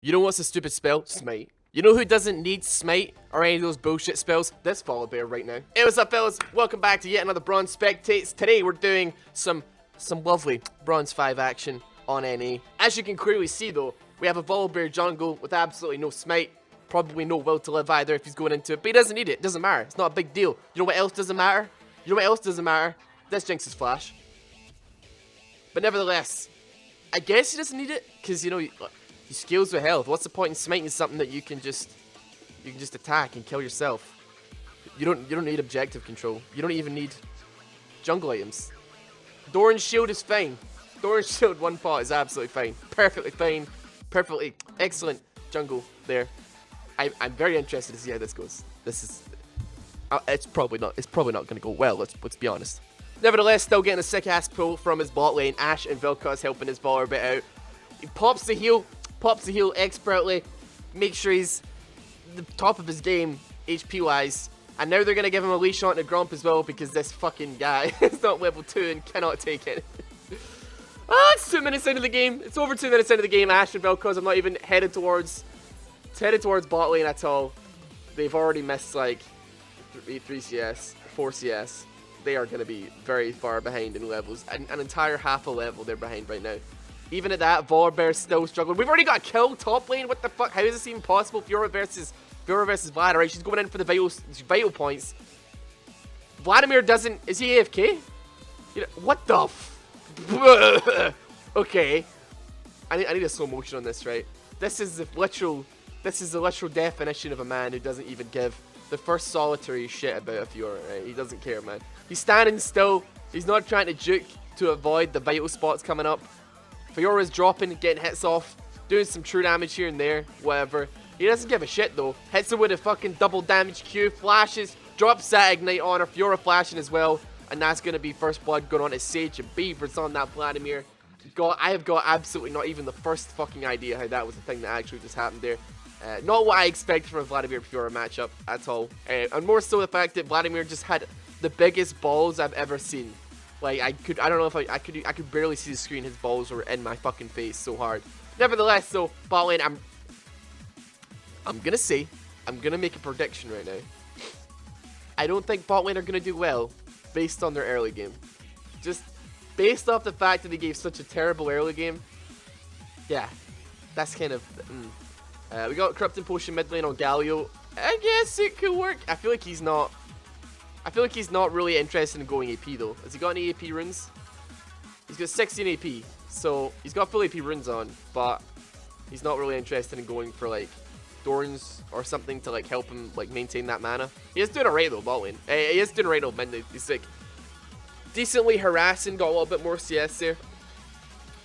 You know what's a stupid spell? Smite. You know who doesn't need smite or any of those bullshit spells? This FOLLOW right now. Hey, what's up, fellas? Welcome back to yet another Bronze Spectates. Today we're doing some lovely Bronze 5 action on NA. As you can clearly see though, we have a FOLLOW jungle with absolutely no smite. Probably no will to live either if he's going into it, but he doesn't need it. It doesn't matter. It's not a big deal. You know what else doesn't matter? You know what else doesn't matter? This Jinx's flash. But nevertheless, I guess he doesn't need it because, you know, he scales with health. What's the point in smiting something that you can just attack and kill yourself? You don't need objective control. You don't even need jungle items. Doran's shield is fine. Doran's shield one pot is absolutely fine. Perfectly fine. Perfectly excellent jungle there. I'm very interested to see how this goes. This is it's probably not going to go well. Let's be honest. Nevertheless, still getting a sick ass pull from his bot lane. Ashe and Vel'Koz helping his baller a bit out. He pops the heal expertly. Make sure he's the top of his game HP wise. And now they're going to give him a leash on to Gromp as well because this fucking guy is not level 2 and cannot take it. It's 2 minutes into the game. It's over 2 minutes into the game. Ashe and Vel'Koz, I'm not even headed towards bot lane at all. They've already missed like 3 CS, 4 CS. They are going to be very far behind in levels. An entire half a level they're behind right now. Even at that, Volibear's still struggling. We've already got a kill top lane. What the fuck? How is this even possible? Fiora versus Vlad. Right, she's going in for the vital points. Vladimir doesn't... Is he AFK? You know, what the f... Okay. I need a slow motion on this, right? This is the literal definition of a man who doesn't even give the first solitary shit about a Fiora, right? He doesn't care, man. He's standing still. He's not trying to juke to avoid the vital spots coming up. Fiora's dropping, getting hits off, doing some true damage here and there, whatever. He doesn't give a shit though. Hits her with a fucking double damage Q, flashes, drops that ignite on her, Fiora flashing as well. And that's going to be first blood going on to Sage and Beavers on that Vladimir. I have got absolutely not even the first fucking idea how that was the thing that actually just happened there. Not what I expected from a Vladimir Fiora matchup at all. And more so the fact that Vladimir just had the biggest balls I've ever seen. Like, I don't know if I could barely see the screen. His balls were in my fucking face so hard. Nevertheless, though, bot lane, I'm gonna make a prediction right now. I don't think bot lane are gonna do well based on their early game. Just based off the fact that they gave such a terrible early game. Yeah, that's kind of... we got Corrupting Potion mid lane on Galio. I guess it could work. I feel like he's not really interested in going AP though. Has he got any AP runes? He's got 16 AP, so he's got full AP runes on, but he's not really interested in going for like Thorns or something to like help him like maintain that mana. He is doing alright though, bot lane. He is doing alright though, mid lane. He's like decently harassing, got a little bit more CS there.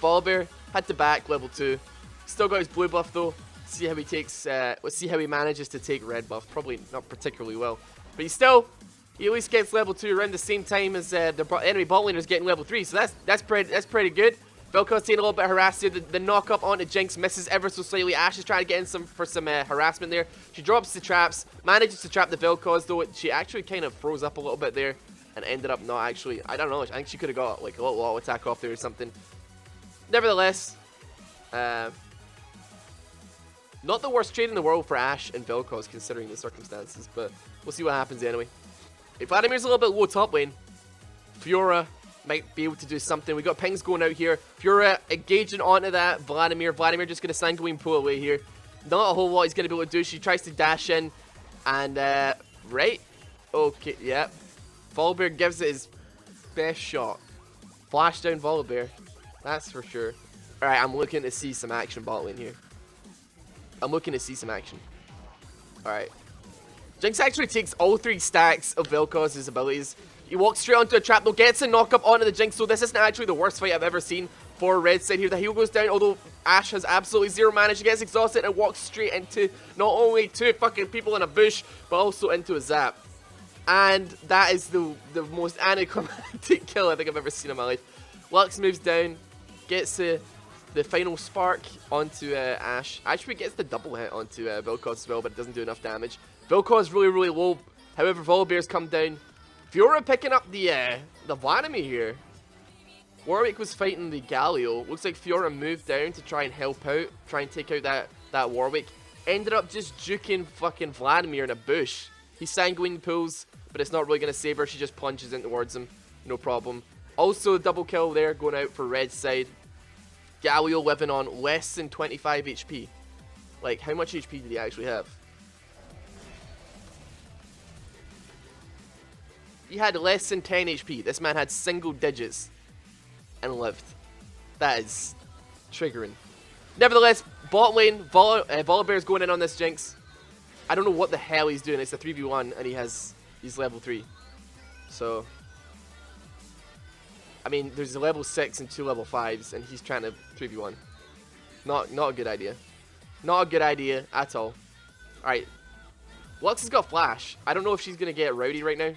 Volibear had to back level 2. Still got his blue buff though. See how he takes. Let's see how he manages to take red buff. Probably not particularly well, but he at least gets level 2 around the same time as the enemy bot laner is getting level 3. So that's pretty good. Vel'Koz taking a little bit of harass here. The knock up onto Jinx misses ever so slightly. Ashe is trying to get in some harassment there. She drops the traps, manages to trap the Vel'Koz though. She actually kind of froze up a little bit there and ended up not actually. I don't know. I think she could have got like a little auto attack off there or something. Nevertheless, not the worst trade in the world for Ashe and Vel'Koz considering the circumstances, but we'll see what happens anyway. If Vladimir's a little bit low top lane, Fiora might be able to do something. We got pings going out here. Fiora engaging onto that Vladimir. Vladimir just going to sanguine pull away here. Not a whole lot he's going to be able to do. She tries to dash in. And, right. Okay, yeah. Volibear gives it his best shot. Flash down Volibear. That's for sure. Alright, I'm looking to see some action bot lane here. I'm looking to see some action. Alright. Jinx actually takes all 3 stacks of Vel'Koz's abilities. He walks straight onto a trap though, gets a knock up onto the Jinx, so this isn't actually the worst fight I've ever seen for red side here. The heal goes down, although Ashe has absolutely 0 mana. She gets exhausted and walks straight into not only 2 fucking people in a bush, but also into a zap. And that is the most anticlimactic kill I think I've ever seen in my life. Lux moves down, gets the final spark onto Ashe. Actually gets the double hit onto Vel'Koz as well, but it doesn't do enough damage. Vel'Koz really low. However, Volibear's come down. Fiora picking up the Vladimir here. Warwick was fighting the Galio. Looks like Fiora moved down to try and help out, try and take out that that Warwick. Ended up just juking fucking Vladimir in a bush. He sanguine pulls, but it's not really going to save her. She just punches in towards him. No problem. Also, double kill there going out for red side. Galio living on less than 25 HP. Like, how much HP did he actually have? He had less than 10 HP. This man had single digits and lived. That is triggering. Nevertheless, bot lane, Volibear is going in on this Jinx. I don't know what the hell he's doing. It's a 3v1 and he's level 3. So, I mean, there's a level 6 and 2 level 5s and he's trying to 3v1. Not a good idea. Not a good idea at all. Alright. Lux has got flash. I don't know if she's going to get rowdy right now.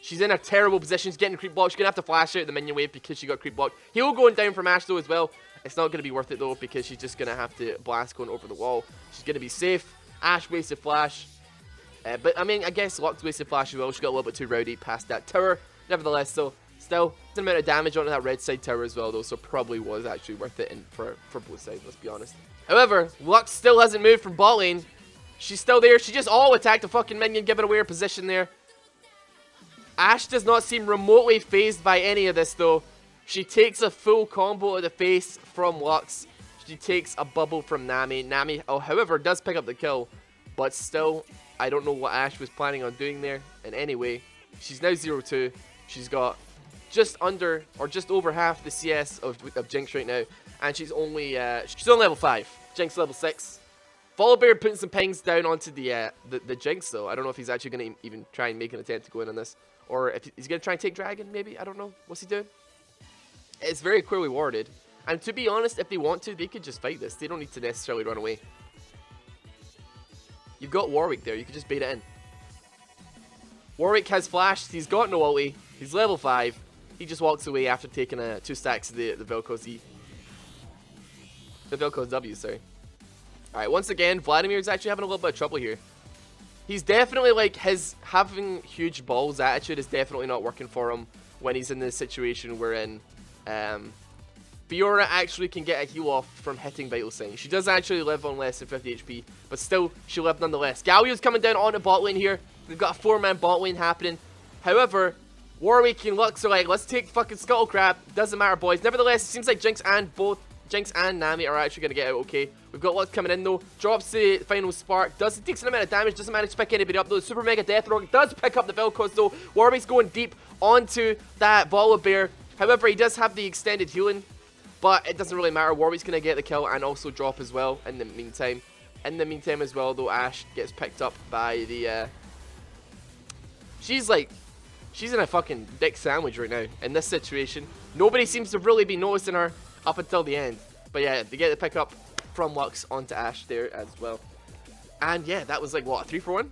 She's in a terrible position. She's getting creep blocked. She's going to have to flash out the minion wave because she got creep blocked. Heal going down from Ashe though as well. It's not going to be worth it though because she's just going to have to blast going over the wall. She's going to be safe. Ashe wasted flash. But I mean, I guess Lux wasted flash as well. She got a little bit too rowdy past that tower. Nevertheless, though, still, an amount of damage onto that red side tower as well though. So probably was actually worth it for both sides, let's be honest. However, Lux still hasn't moved from bot lane. She's still there. She just all-attacked a fucking minion, giving away her position there. Ashe does not seem remotely phased by any of this, though. She takes a full combo to the face from Lux. She takes a bubble from Nami. Nami, however, does pick up the kill. But still, I don't know what Ashe was planning on doing there. And anyway, she's now 0-2. She's got just under, or just over half the CS of Jinx right now. And she's only level 5. Jinx level 6. Volibear putting some pings down onto the Jinx, though. I don't know if he's actually going to even try and make an attempt to go in on this. Or if he's going to try and take Dragon, maybe? I don't know. What's he doing? It's very clearly warded. And to be honest, if they want to, they could just fight this. They don't need to necessarily run away. You've got Warwick there. You could just bait it in. Warwick has flashed. He's got no ulti. He's level 5. He just walks away after taking 2 stacks of the Vel'Koz E. The Vel'Koz W, sorry. Alright, once again, Vladimir's actually having a little bit of trouble here. He's definitely, like, his having huge balls attitude is definitely not working for him when he's in this situation we're in. Fiora actually can get a heal off from hitting Vital Sign. She does actually live on less than 50 HP, but still, she lived nonetheless. Galio's coming down onto bot lane here. They've got a 4-man bot lane happening. However, Warwick and Lux are like, let's take fucking Scuttle Crab. Doesn't matter, boys. Nevertheless, it seems like Jinx and Nami are actually going to get out okay. We've got Lux coming in though. Drops the final spark. Takes an amount of damage. Doesn't manage to pick anybody up though. The Super Mega Death Rock does pick up the Vel'Koz though. Warwick's going deep onto that Volibear. However, he does have the extended healing. But it doesn't really matter. Warwick's going to get the kill and also drop as well in the meantime. In the meantime as well though, Ashe gets picked up by the... She's in a fucking dick sandwich right now in this situation. Nobody seems to really be noticing her up until the end. But yeah, they get the pick up from Lux onto Ashe there as well. And yeah, that was like, what, a 3-for-1?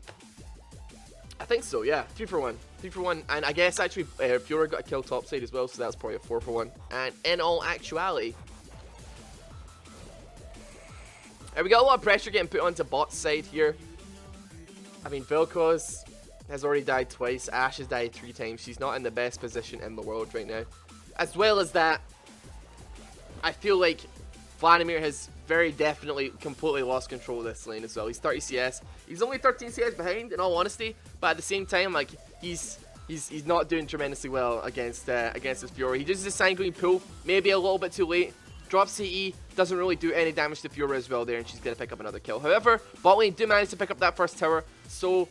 I think so, yeah. 3-for-1. 3-for-1. And I guess actually Fiora got a kill topside as well, so that's probably a 4-for-1. And in all actuality, we got a lot of pressure getting put onto bot's side here. I mean, Vel'Koz has already died twice. Ashe has died 3 times. She's not in the best position in the world right now. As well as that, I feel like Vladimir has very definitely completely lost control of this lane as well. He's 30 CS. He's only 13 CS behind, in all honesty. But at the same time, like, he's not doing tremendously well against his Fiora. He does the sanguine pull, maybe a little bit too late. Drops CE, doesn't really do any damage to Fiora as well there, and she's going to pick up another kill. However, bot lane do manage to pick up that first tower. So,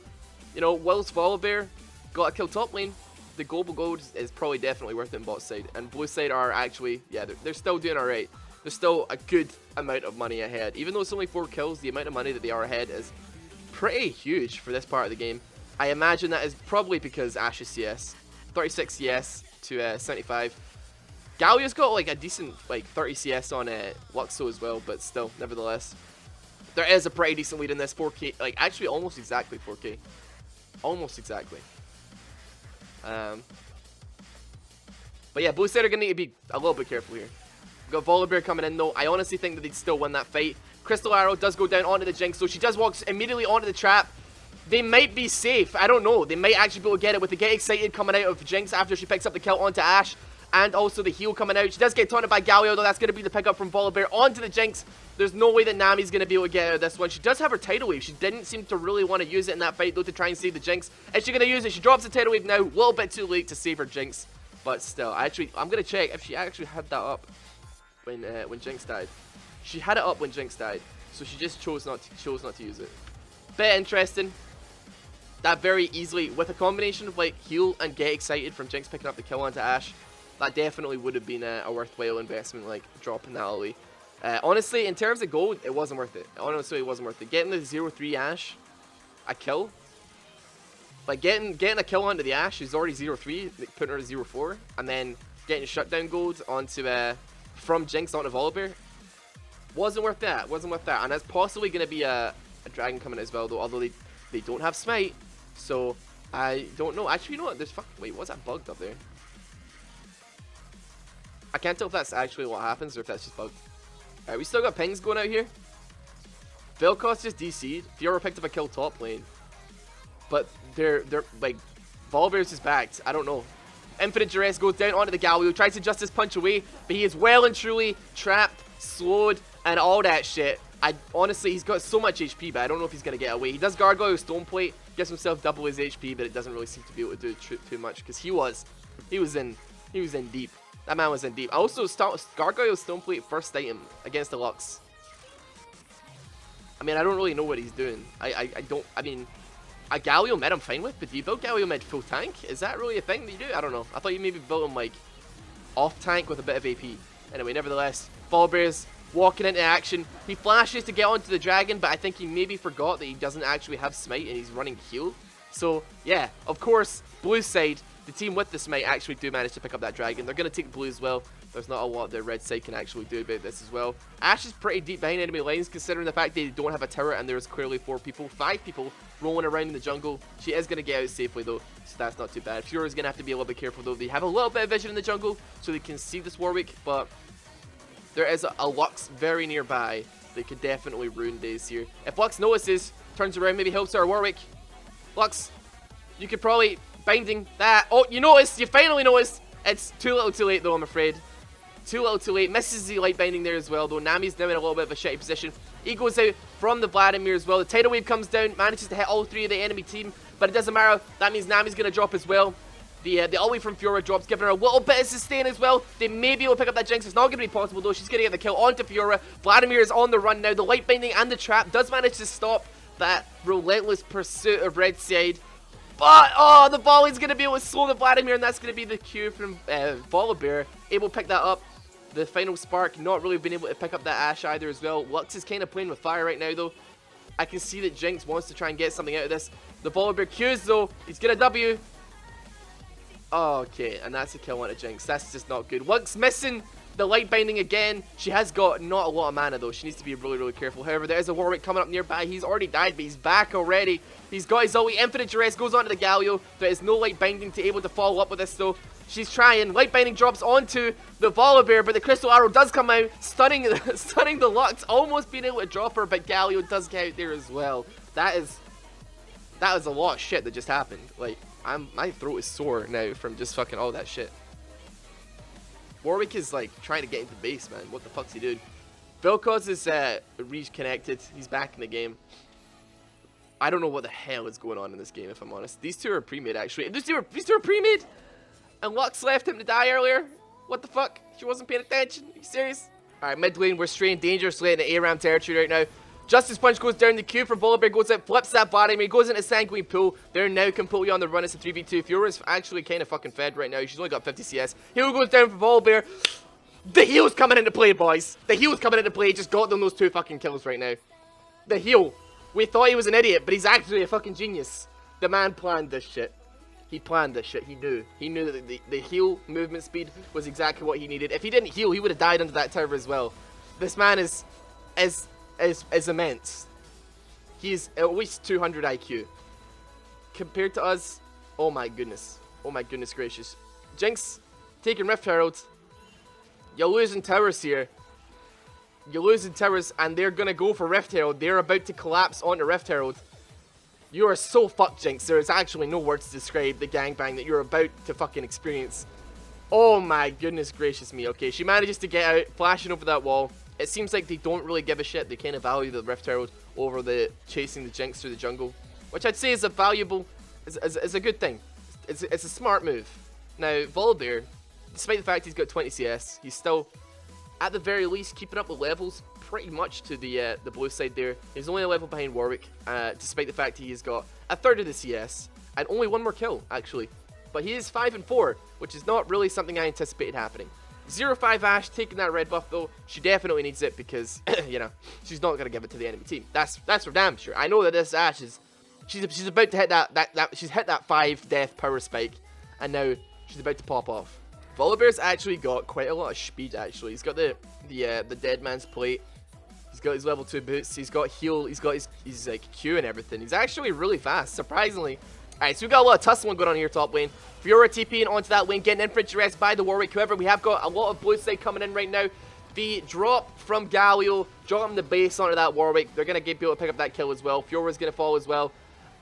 you know, whilst Volibear got a kill top lane, the global gold is probably definitely worth it in bot side. And blue side are actually, yeah, they're still doing alright. There's still a good amount of money ahead. Even though it's only 4 kills, the amount of money that they are ahead is pretty huge for this part of the game. I imagine that is probably because Ashe's CS. 36 CS to 75. Galio's got like a decent like 30 CS on Luxo as well, but still, nevertheless. There is a pretty decent lead in this 4K, like actually almost exactly 4K. Almost exactly. But yeah, blue side are going to need to be a little bit careful here. We've got Volibear coming in though. I honestly think that they'd still win that fight. Crystal Arrow does go down onto the Jinx, so she does walk immediately onto the trap. They might be safe. I don't know. They might actually be able to get it with the Get Excited coming out of Jinx after she picks up the kill onto Ashe. And also the heal coming out. She does get taunted by Galio though. That's going to be the pickup from Volibear onto the Jinx. There's no way that Nami's going to be able to get out of this one. She does have her tidal wave. She didn't seem to really want to use it in that fight, though, to try and save the Jinx. Is she going to use it? She drops the tidal wave now. A little bit too late to save her Jinx. But still, I'm going to check if she actually had that up when Jinx died. She had it up when Jinx died, so she just chose not to use it. Bit interesting. That very easily, with a combination of like heal and get excited from Jinx picking up the kill onto Ashe, that definitely would have been a worthwhile investment, like dropping that away. Honestly, in terms of gold, it wasn't worth it. Honestly, it wasn't worth it. Getting the 0-3 Ashe, a kill, like getting a kill onto the Ashe who's already 0-3, putting her to 0-4, and then getting shutdown gold onto from Jinx onto Volibear, wasn't worth that. Wasn't worth that. And that's possibly going to be a dragon coming as well, though. Although they don't have smite, so I don't know. Actually, you know what? There's wait, what's that bugged up there? I can't tell if that's actually what happens or if that's just bugged. Alright, we still got pings going out here. Vel'Koz just DC'd. Fiora picked up a kill top lane. But they're like, Volibear's just backed. I don't know. Infinite Duress goes down onto the Galio, tries to Justice Punch away, but he is well and truly trapped, slowed, and all that shit. Honestly, he's got so much HP, but I don't know if he's going to get away. He does Gargoyle Stoneplate, gives himself double his HP, but it doesn't really seem to be able to do too much, because he was in deep. That man was in deep. I also Gargoyle Stoneplate first item against the Lux. I mean, I don't really know what he's doing. I mean, a Galio mid I'm fine with, but do you build Galio mid full tank? Is that really a thing that you do? I don't know. I thought you maybe built him like off tank with a bit of AP. Anyway, nevertheless, Volibear's walking into action. He flashes to get onto the dragon, but I think he maybe forgot that he doesn't actually have smite and he's running heal. So yeah, of course, blue side, the team with the smite actually do manage to pick up that dragon. They're going to take blue as well. There's not a lot the red side can actually do about this as well. Ashe is pretty deep behind enemy lines, considering the fact they don't have a turret and there's clearly 5 people rolling around in the jungle. She is going to get out safely though, so that's not too bad. Fiora's going to have to be a little bit careful though. They have a little bit of vision in the jungle, so they can see this Warwick, but there is a Lux very nearby. They could definitely ruin days here. If Lux notices, turns around, maybe helps our Warwick. Lux, you could probably binding that. Oh, you noticed. You finally noticed. It's too little too late though, I'm afraid. Too little too late. Misses the light binding there as well, though. Nami's now in a little bit of a shitty position. He goes out from the Vladimir as well. The tidal wave comes down, manages to hit all 3 of the enemy team, but it doesn't matter. That means Nami's going to drop as well. The ult from Fiora drops, giving her a little bit of sustain as well. They may be able to pick up that Jinx. It's not going to be possible though. She's going to get the kill onto Fiora. Vladimir is on the run now. The light binding and the trap does manage to stop that relentless pursuit of red side. But, oh, the volley's going to be able to slow the Vladimir, and that's going to be the Q from Volibear. Able to pick that up. The final spark, not really been able to pick up that Ashe either as well. Lux is kind of playing with fire right now, though. I can see that Jinx wants to try and get something out of this. The Volibear Qs, though. He's going to W. Oh, okay, and that's a kill on a Jinx. That's just not good. Lux missing the light binding again. She has got not a lot of mana, though. She needs to be really, really careful. However, there is a Warwick coming up nearby. He's already died, but he's back already. He's got his ulti. Infinite Duress goes onto the Galio. There is no light binding to able to follow up with this, though. She's trying. Light binding drops onto the Volibear, but the crystal arrow does come out, stunning the Lux, almost being able to drop her, but Galio does get out there as well. That is a lot of shit that just happened. Like, my throat is sore now from just fucking all that shit. Warwick is like trying to get into base, man. What the fuck's he doing? Vel'Koz is reconnected. He's back in the game. I don't know what the hell is going on in this game, if I'm honest. These two are pre-made, actually. These two are pre-made? And Lux left him to die earlier? What the fuck? She wasn't paying attention? Are you serious? Alright, mid lane, we're straying dangerously into ARAM territory right now. Justice Punch goes down, the Q from Volibear goes out, flips that Vladimir, goes into Sanguine Pool. They're now completely on the run. It's a 3v2. Fiora's actually kind of fucking fed right now. She's only got 50 CS. Heal goes down for Volibear. The heal's coming into play, boys. The heal's coming into play. Just got them those 2 fucking kills right now. The heal. We thought he was an idiot, but he's actually a fucking genius. The man planned this shit. He planned this shit. He knew. He knew that the heal movement speed was exactly what he needed. If he didn't heal, he would have died under that tower as well. This man is immense. He's at least 200 IQ. Compared to us, oh my goodness. Oh my goodness gracious. Jinx taking Rift Herald. You're losing towers here. You're losing towers, and they're gonna go for Rift Herald. They're about to collapse onto Rift Herald. You are so fucked, Jinx. There is actually no words to describe the gangbang that you're about to fucking experience. Oh my goodness gracious me. Okay, she manages to get out, flashing over that wall. it seems like they don't really give a shit. They kind of value the Rift Herald over the chasing the Jinx through the jungle, which I'd say is a valuable, is a good thing. It's a smart move. Now, Volibear, despite the fact he's got 20 CS, he's still, at the very least, keeping up the levels pretty much to the blue side there. He's only a level behind Warwick, despite the fact he's got a third of the CS, and only one more kill, actually. But he is 5 and 4, which is not really something I anticipated happening. 0-5 Ashe taking that red buff though. She definitely needs it because, you know, she's not gonna give it to the enemy team. That's for damn sure. I know that this Ashe is, she's about to hit she's hit that 5 death power spike, and now she's about to pop off. Volibear's actually got quite a lot of speed. Actually, he's got the dead man's plate. He's got his level 2 boots. He's got heal. He's got his like Q and everything. He's actually really fast, surprisingly. Alright, so we've got a lot of tussling going on here top lane. Fiora TPing onto that lane, getting infantry rest by the Warwick. However, we have got a lot of blue side coming in right now. The drop from Galio, dropping the base onto that Warwick. They're going to be able to pick up that kill as well. Fiora's going to fall as well.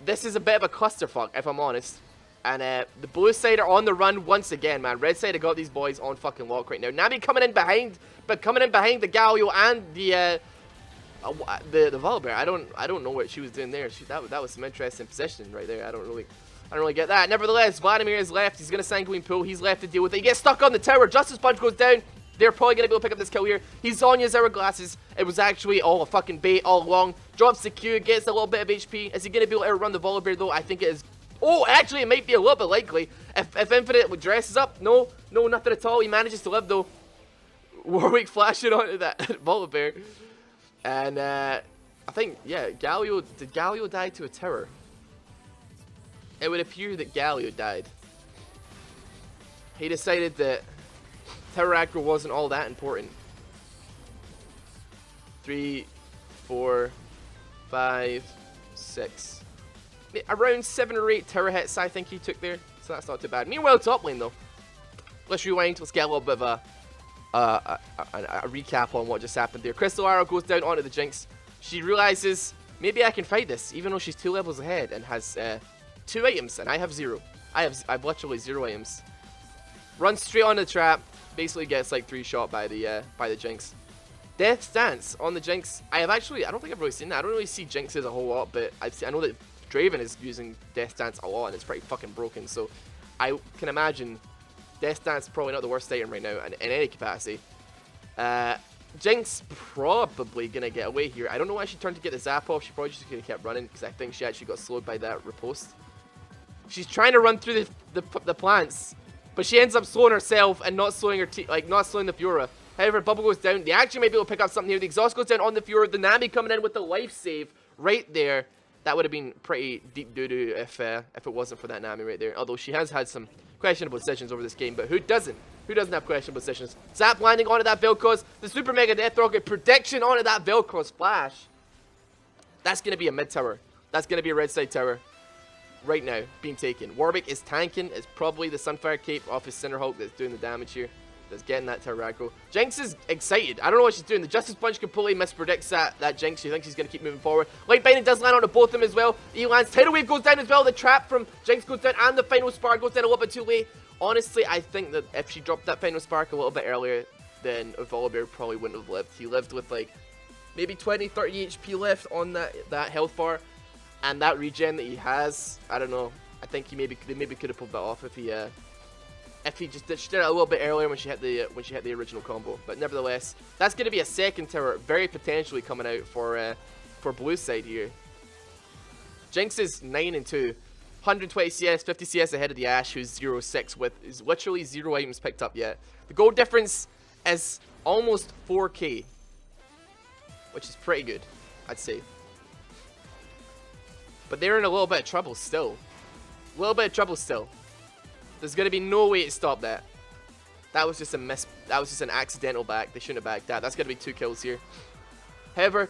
This is a bit of a clusterfuck, if I'm honest. And the blue side are on the run once again, man. Red side have got these boys on fucking lock right now. Nami coming in behind, but coming in behind the Galio and the Volibear. I don't know what she was doing there. That was some interesting position right there. I don't really get that. Nevertheless, Vladimir is left. He's gonna sanguine pull. He's left to deal with it. He gets stuck on the tower. Justice Punch goes down. They're probably gonna be able to pick up this kill here. He's Sonya's hourglasses. It was actually all a fucking bait all along. Drops the Q, gets a little bit of HP. Is he gonna be able to outrun the Volibear though? I think it is. Oh, actually, it might be a little bit likely. If Infinite dresses up, no, nothing at all. He manages to live though. Warwick flashing onto that Volibear. And I think, yeah, did Galio die to a tower? It would appear that Galio died. He decided that tower aggro wasn't all that important. 3, 4, 5, 6. Around 7 or 8 tower hits I think he took there. So that's not too bad. Meanwhile, top lane though. Let's rewind. Let's get a little bit of a recap on what just happened there. Crystal Arrow goes down onto the Jinx. She realizes, maybe I can fight this, even though she's 2 levels ahead and has 2 items, and I have 0. I've literally 0 items. Runs straight onto the trap, basically gets like 3 shot by the Jinx. Death Stance on the Jinx. I don't think I've really seen that. I don't really see Jinxes a whole lot, but I know that Draven is using Death Stance a lot, and it's pretty fucking broken, so I can imagine Death Stance is probably not the worst item right now in any capacity. Jinx probably gonna get away here. I don't know why she turned to get the zap off. She probably just could have kept running because I think she actually got slowed by that riposte. She's trying to run through the plants, but she ends up slowing herself and not slowing her not slowing the Fiora. However, bubble goes down. They actually may be able to pick up something here. The exhaust goes down on the Fiora. The Nami coming in with the life save right there. That would have been pretty deep doo-doo if it wasn't for that Nami right there. Although she has had some questionable decisions over this game, but who doesn't? Who doesn't have questionable decisions? Zap landing onto that Vel'Koz. The Super Mega Death Rocket prediction onto that Vel'Koz flash. That's going to be a mid tower. That's going to be a red side tower. Right now, being taken. Warwick is tanking. It's probably the Sunfire Cape off his Cinderhulk that's doing the damage here. That's getting that tower aggro. Jinx is excited. I don't know what she's doing. The Justice Punch completely mispredicts that Jinx. She thinks she's going to keep moving forward. Light Binding does land onto both of them as well. Elan's Tidal Wave goes down as well. The trap from Jinx goes down, and the Final Spark goes down a little bit too late. Honestly, I think that if she dropped that Final Spark a little bit earlier, then Volibear probably wouldn't have lived. He lived with like maybe 20, 30 HP left on that health bar. And that regen that he has, I don't know. I think they maybe could have pulled that off if he just did it a little bit earlier when she hit the original combo. But nevertheless, that's going to be a second tower, very potentially coming out for blue side here. Jinx is 9 and 2, 120 CS, 50 CS ahead of the Ashe, who's 0-6 with is literally 0 items picked up yet. The gold difference is almost 4k, which is pretty good, I'd say. But they're in a little bit of trouble still. A little bit of trouble still. There's going to be no way to stop that. That was just a miss. That was just an accidental back. They shouldn't have backed that. That's going to be 2 kills here. However,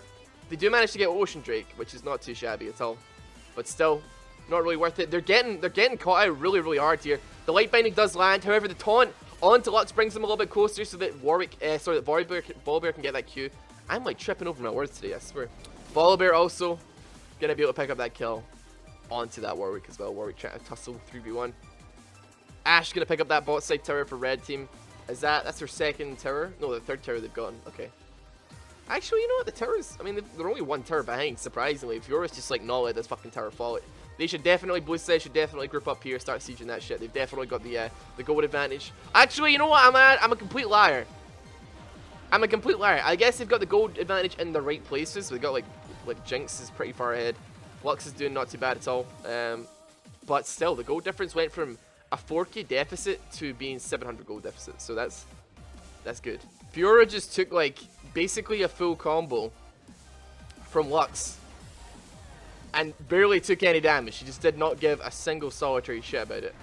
they do manage to get Ocean Drake, which is not too shabby at all. But still, not really worth it. They're getting caught out really, really hard here. The Light Binding does land. However, the taunt onto Lux brings them a little bit closer so that Volibear can get that Q. I'm like tripping over my words today, I swear. Volibear also gonna be able to pick up that kill onto that Warwick as well. Warwick trying to tussle 3v1. Ashe gonna pick up that bot side tower for red team. That's their second tower? No, the third tower they've gotten. Okay. Actually, you know what? The towers, I mean, they're only one tower behind, surprisingly. Fiora's just like, not let this fucking tower fall. They should definitely, blue side should definitely group up here, start sieging that shit. They've definitely got the gold advantage. Actually, you know what? I'm a complete liar. I'm a complete liar. I guess they've got the gold advantage in the right places. They've got like Jinx is pretty far ahead. Lux is doing not too bad at all. But still, the gold difference went from a 4k deficit to being 700 gold deficit. So that's good. Fiora just took like basically a full combo from Lux and barely took any damage. She just did not give a single solitary shit about it.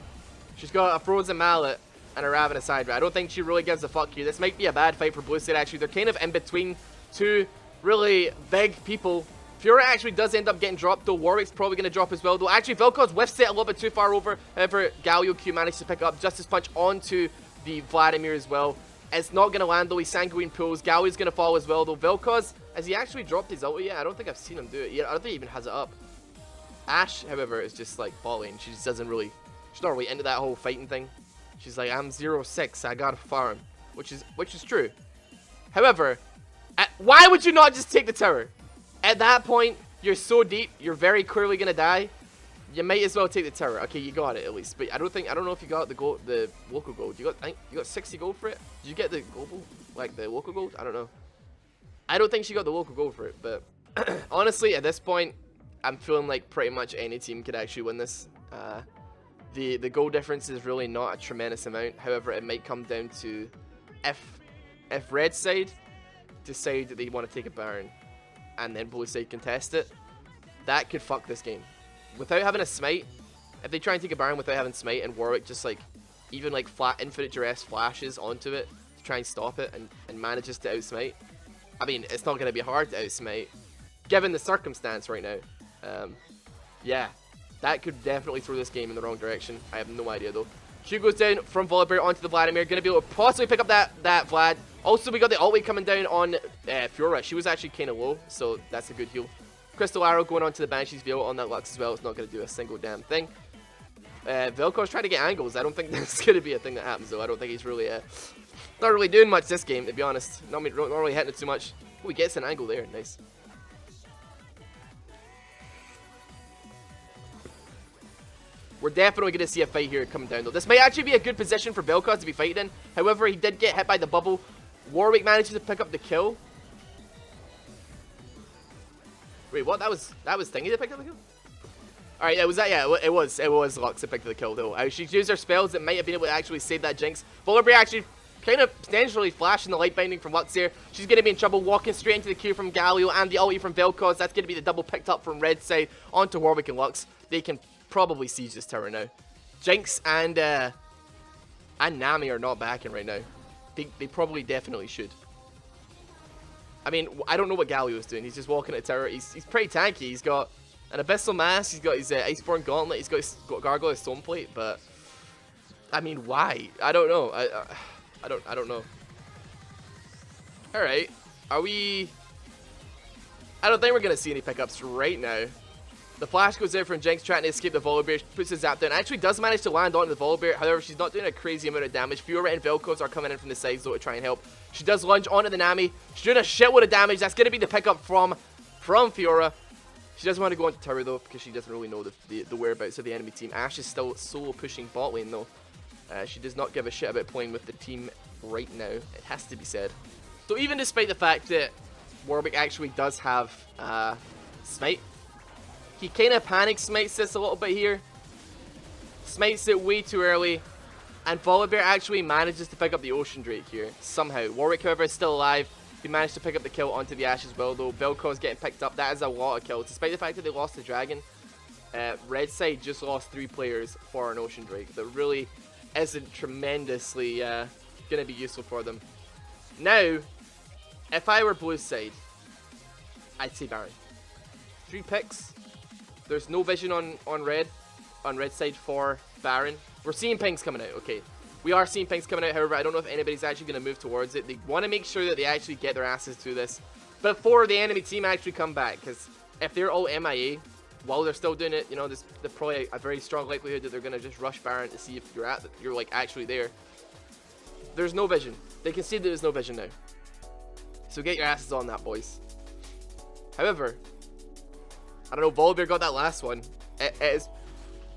She's got a frozen mallet and a Ravenous Hydra. I don't think she really gives a fuck here. This might be a bad fight for blue side actually. They're kind of in between two really big people. Fiora actually does end up getting dropped though. Warwick's probably going to drop as well though. Actually, Vel'Koz whiffs it a little bit too far over. However, Galio Q managed to pick up Justice Punch onto the Vladimir as well. It's not going to land though. He Sanguine pulls. Galio's going to fall as well though. Vel'Koz, has he actually dropped his ulti yet? I don't think I've seen him do it yet. I don't think he even has it up. Ashe, however, is just like balling. She just doesn't really, she's not really into that whole fighting thing. She's like, I'm 0-6, I gotta farm. Which is true. However, why would you not just take the tower? At that point, you're so deep, you're very clearly gonna die. You might as well take the tower. Okay, you got it at least. But I don't know if you got the local gold. I think you got 60 gold for it. Did you get the global, like the local gold? I don't know. I don't think she got the local gold for it. But honestly, at this point, I'm feeling like pretty much any team could actually win this. The goal difference is really not a tremendous amount. However, it might come down to if red side decide that they want to take a Baron and then blue side contest it, that could fuck this game. Without having a smite, if they try and take a Baron without having smite and Warwick just like even like flat infinite duress flashes onto it to try and stop it and manages to outsmite, I mean, it's not going to be hard to outsmite given the circumstance right now. Yeah. That could definitely throw this game in the wrong direction. I have no idea though. Q goes down from Volibear onto the Vladimir. Going to be able to possibly pick up that Vlad. Also, we got the ult coming down on Fiora. She was actually kind of low, so that's a good heal. Crystal Arrow going onto the Banshee's Veil on that Lux as well. It's not going to do a single damn thing. Vel'Koz's trying to get angles. I don't think that's going to be a thing that happens though. I don't think he's really not really doing much this game, to be honest. Not really hitting it too much. Oh, he gets an angle there. Nice. We're definitely going to see a fight here coming down though. This might actually be a good position for Vel'Koz to be fighting in. However, he did get hit by the bubble. Warwick manages to pick up the kill. Wait, what? That was Thingy that picked up the kill? Alright, it was that, yeah, it was Lux that picked up the kill though. She's used her spells that might have been able to actually save that Jinx. Volibear actually kind of potentially flashing the light binding from Lux here. She's going to be in trouble, walking straight into the Q from Galio and the ulti from Vel'Koz. That's going to be the double picked up from red side onto Warwick and Lux. They can probably siege this tower now. Jinx and Nami are not backing right now. They probably definitely should. I mean, I don't know what Galio is doing. He's just walking at the tower. He's pretty tanky. He's got an Abyssal Mask. He's got his Iceborne Gauntlet. He's got his Gargoyle Stoneplate. But I mean, why? I don't know. I don't know. All right, are we? I don't think we're gonna see any pickups right now. The flash goes in from Jinx trying to escape the Volibear, puts his zap down, actually does manage to land onto the Volibear, however she's not doing a crazy amount of damage. Fiora and Vel'Koz are coming in from the sides though to try and help. She does lunge onto the Nami, she's doing a shitload of damage, that's going to be the pickup from Fiora. She doesn't want to go into tower though because she doesn't really know the whereabouts of the enemy team. Ashe is still solo pushing bot lane though. She does not give a shit about playing with the team right now, it has to be said. So even despite the fact that Warwick actually does have smite, he kind of panic smites this a little bit here. Smites it way too early. And Volibear actually manages to pick up the Ocean Drake here, somehow. Warwick, however, is still alive. He managed to pick up the kill onto the Ashe as well, though. Vel'Koz getting picked up. That is a lot of kills. Despite the fact that they lost the Dragon, red side just lost 3 players for an Ocean Drake. That really isn't tremendously going to be useful for them. Now, if I were blue side, I'd say Baron. 3 picks. There's no vision on red side for Baron. We're seeing pings coming out, okay. We are seeing pings coming out, however, I don't know if anybody's actually going to move towards it. They want to make sure that they actually get their asses through this before the enemy team actually come back, because if they're all MIA while they're still doing it, you know, there's probably a very strong likelihood that they're going to just rush Baron to see if you're like actually there. There's no vision. They can see that there's no vision now. So get your asses on that, boys. However, I don't know, Volibear got that last one. It is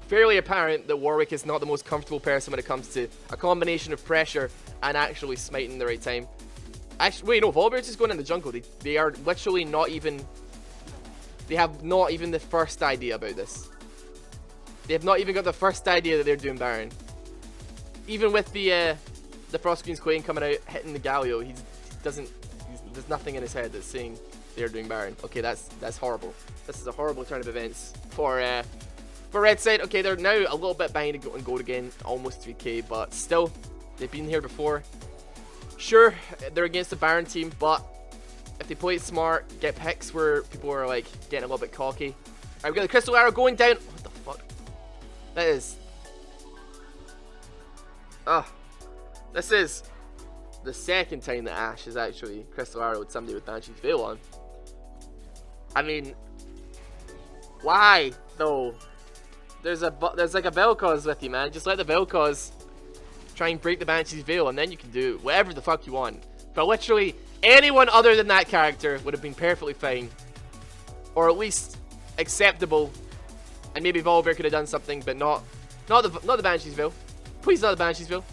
fairly apparent that Warwick is not the most comfortable person when it comes to a combination of pressure and actually smiting the right time. Actually, wait, no, Volibear is just going in the jungle. They are literally not even... They have not even the first idea about this. They have not even got the first idea that they're doing Baron. Even with the Frost Queen's Queen coming out, hitting the Galio, there's nothing in his head that's saying they're doing Baron. Okay, that's horrible. This is a horrible turn of events for Red Side. Okay, they're now a little bit behind in gold again, almost 3k, but still, they've been here before. Sure, they're against the Baron team, but if they play it smart, get picks where people are like getting a little bit cocky. Alright, we got the Crystal Arrow going down. What the fuck? That is... this is the second time that Ash has actually Crystal Arrowed somebody with Banshee's Veil on. I mean, why though? There's like a Vel'Koz with you, man. Just let the Vel'Koz try and break the Banshee's Veil, and then you can do whatever the fuck you want. But literally anyone other than that character would have been perfectly fine, or at least acceptable. And maybe Volibear could have done something, but not the Banshee's Veil. Please, not the Banshee's Veil.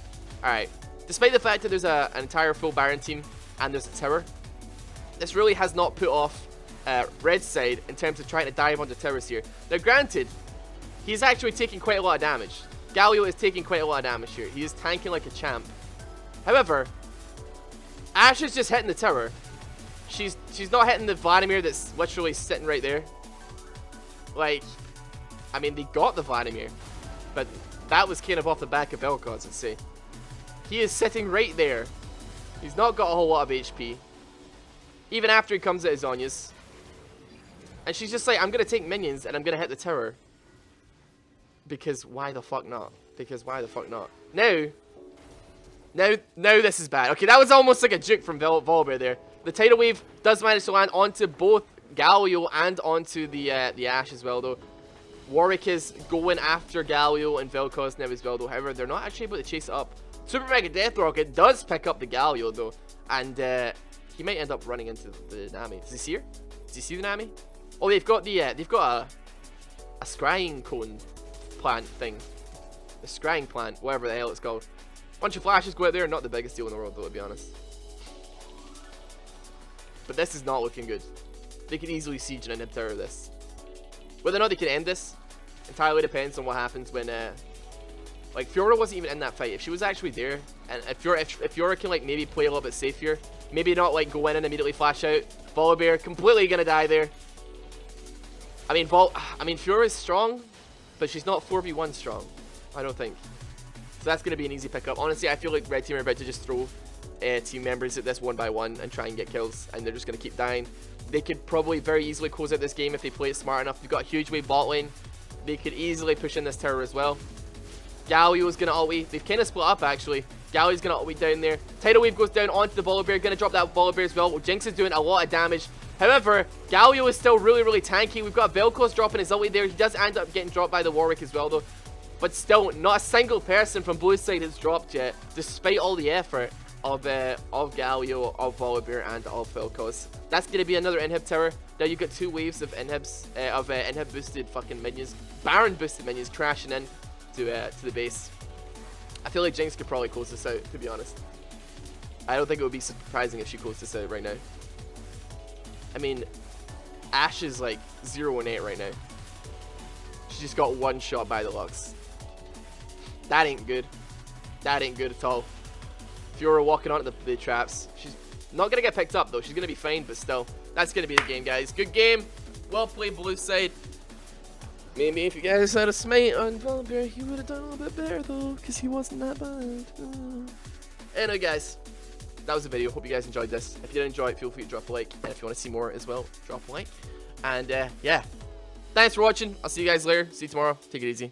All right. Despite the fact that there's an entire full Baron team and there's a tower, this really has not put off Red Side in terms of trying to dive onto towers here. Now, granted, he's actually taking quite a lot of damage. Galio is taking quite a lot of damage here. He is tanking like a champ. However, Ash is just hitting the tower. She's not hitting the Vladimir that's literally sitting right there. Like, I mean, they got the Vladimir, but that was kind of off the back of Vel'Koz, I'd say. He is sitting right there. He's not got a whole lot of HP. Even after he comes at his Zhonya's. And she's just like, I'm going to take minions and I'm going to hit the tower. Because why the fuck not? Because why the fuck not? Now this is bad. Okay, that was almost like a juke from Volibear there. The Tidal Wave does manage to land onto both Galio and onto the Ashe as well, though. Warwick is going after Galio and Vel'Koz now as well, though. However, they're not actually able to chase it up. Super Mega Death Rocket does pick up the Galio, though. And he might end up running into the Nami. Does he see her? Does he see the Nami? Oh, they've got a scrying cone plant thing. The scrying plant, whatever the hell it's called. Bunch of flashes go out there, not the biggest deal in the world, though, to be honest. But this is not looking good. They could easily siege and inhib tower this. Whether or not they can end this entirely depends on what happens when like Fiora wasn't even in that fight. If she was actually there, and if Fiora can like maybe play a little bit safe here, maybe not like go in and immediately flash out. Volibear completely gonna die there. I mean Fiora is strong, but she's not 4v1 strong, I don't think. So that's gonna be an easy pickup. Honestly, I feel like Red Team are about to just throw team members at this one by one and try and get kills, and they're just gonna keep dying. They could probably very easily close out this game if they play it smart enough. They've got a huge wave bot lane. They could easily push in this tower as well. Galio's gonna ulti. They've kind of split up actually. Galio's gonna ulti down there. Tidal Wave goes down onto the Volibear. Gonna drop that Volibear as well. Jinx is doing a lot of damage. However, Galio is still really tanky. We've got Vel'Koz dropping his ulti there. He does end up getting dropped by the Warwick as well, though. But still, not a single person from blue side has dropped yet, despite all the effort of Galio, of Volibear, and of Vel'Koz. That's gonna be another inhib tower. Now you've got two waves of inhibs, inhib boosted fucking minions, Baron boosted minions crashing in to the base. I feel like Jinx could probably close this out, to be honest. I don't think it would be surprising if she closed this out right now. I mean, Ashe is like 0-8 right now. She just got one shot by the Lux. That ain't good. That ain't good at all. Fiora walking onto the traps. She's not gonna get picked up though. She's gonna be fine, but still, that's gonna be the game, guys. Good game. Well played, blue side. Maybe if you guys had a smite on Volibear, he would have done a little bit better though, because he wasn't that bad. Anyway, guys, that was the video. Hope you guys enjoyed this. If you did enjoy it, feel free to drop a like, and if you want to see more as well, drop a like. And yeah, thanks for watching. I'll see you guys later. See you tomorrow. Take it easy.